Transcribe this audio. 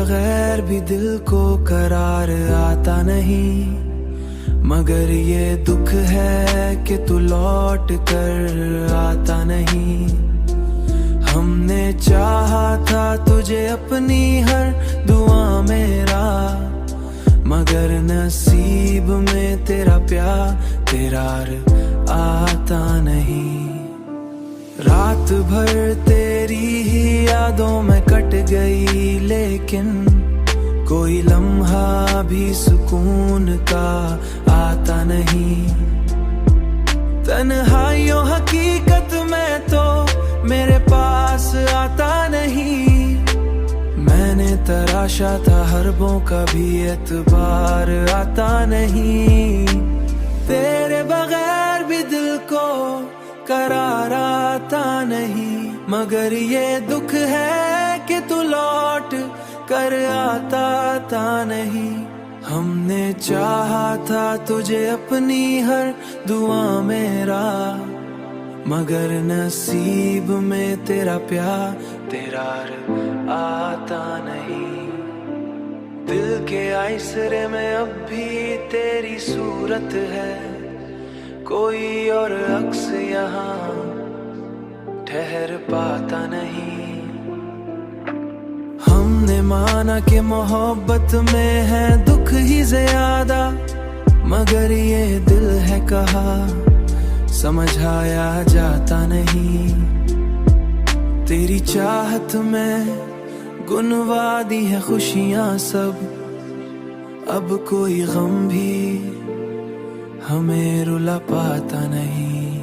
बगैर भी दिल को करार आता नहीं, मगर ये दुख है कि तू लौट कर आता नहीं। हमने चाहा था तुझे अपनी हर दुआ मेरा, मगर नसीब में तेरा प्यार आता नहीं। रात भर तेरी ही यादों में कट गई, लेकिन कोई लम्हा भी सुकून का आता नहीं। तन्हाइयों हकीकत में तो मेरे पास आता नहीं। मैंने तराशा था हरबों का भी एतबार आता नहीं। तेरे बगैर भी दिल को करार आता नहीं, मगर ये दुख है कि तू लौट कर आता नहीं। हमने चाहा था तुझे अपनी हर दुआ मेरा, मगर नसीब में तेरा प्यार आता नहीं। दिल के आइसरे में अब भी तेरी सूरत है, कोई और अक्स यहाँ ठहर पाता नहीं। हमने माना कि मोहब्बत में है दुख ही ज्यादा, मगर ये दिल है कहा समझाया जाता नहीं। तेरी चाहत में गुनवा दी है खुशियाँ सब, अब कोई गम भी हमें रुला पाता नहीं।